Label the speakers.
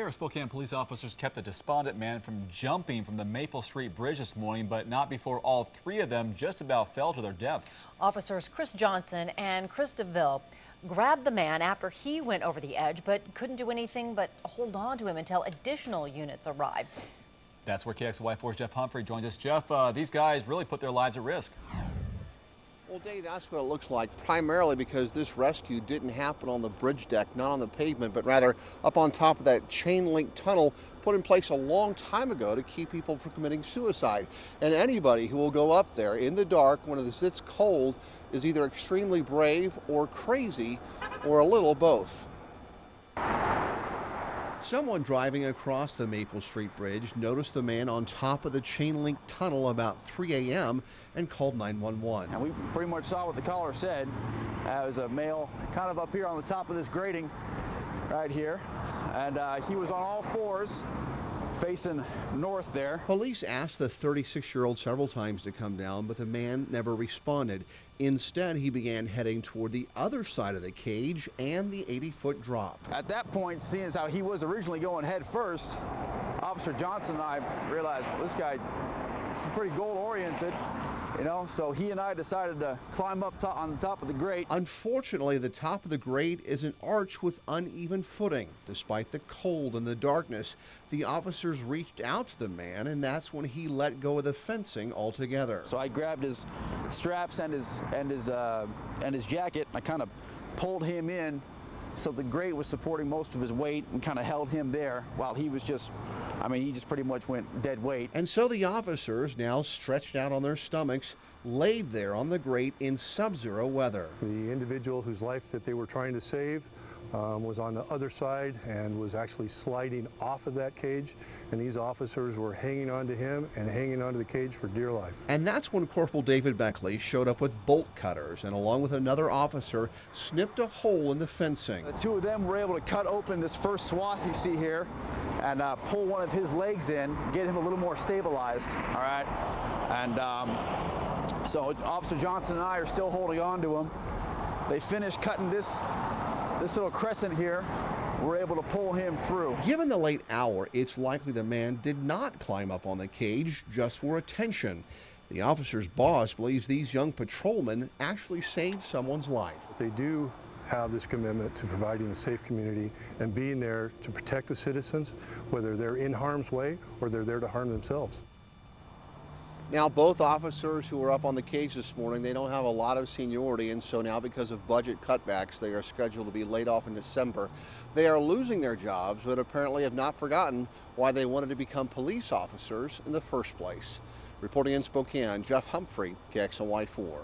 Speaker 1: pair of Spokane police officers kept a despondent man from jumping from the Maple Street Bridge this morning, but not before all three of them just about fell to their deaths.
Speaker 2: Officers Chris Johnson and Chris Douville grabbed the man after he went over the edge, but couldn't do anything but hold on to him until additional units arrived.
Speaker 1: That's where KXLY4's Jeff Humphrey joins us. Jeff, these guys really put their lives at risk.
Speaker 3: Well, Dave, that's what it looks like, primarily because this rescue didn't happen on the bridge deck, not on the pavement, but rather up on top of that chain link tunnel put in place a long time ago to keep people from committing suicide. And anybody who will go up there in the dark when it's cold is either extremely brave or crazy or a little both. Someone driving across the Maple Street Bridge noticed the man on top of the chain link tunnel about 3 a.m. and called 911.
Speaker 4: And we pretty much saw what the caller said. It was a male kind of up here on the top of this grating right here. And he was on all fours facing north there.
Speaker 3: Police asked the 36-year-old several times to come down, but the man never responded. Instead, he began heading toward the other side of the cage and the 80-foot drop.
Speaker 4: At that point, seeing as how he was originally going head first, Officer Johnson and I realized, well, this guy is pretty goal-oriented, you know, so he and I decided to climb up on the top of the grate.
Speaker 3: Unfortunately, the top of the grate is an arch with uneven footing. Despite the cold and the darkness, the officers reached out to the man, and that's when he let go of the fencing altogether.
Speaker 4: So I grabbed his straps and his jacket. I kind of pulled him in so the grate was supporting most of his weight and kind of held him there while he was just, he just pretty much went dead weight.
Speaker 3: And so the officers, now stretched out on their stomachs, laid there on the grate in sub-zero weather.
Speaker 5: The individual whose life that they were trying to save was on the other side and was actually sliding off of that cage, and these officers were hanging on to him and hanging onto the cage for dear life.
Speaker 3: And that's when Corporal David Beckley showed up with bolt cutters and, along with another officer, snipped a hole in the fencing.
Speaker 4: The two of them were able to cut open this first swath you see here and pull one of his legs in, get him a little more stabilized, all right? And so Officer Johnson and I are still holding on to him. They finished cutting this little crescent here. We're able to pull him through.
Speaker 3: Given the late hour, it's likely the man did not climb up on the cage just for attention. The officer's boss believes these young patrolmen actually saved someone's life.
Speaker 5: They do have this commitment to providing a safe community and being there to protect the citizens, whether they're in harm's way or they're there to harm themselves.
Speaker 3: Now, both officers who were up on the cage this morning, they don't have a lot of seniority, and so now because of budget cutbacks, they are scheduled to be laid off in December. They are losing their jobs, but apparently have not forgotten why they wanted to become police officers in the first place. Reporting in Spokane, Jeff Humphrey, KXLY4.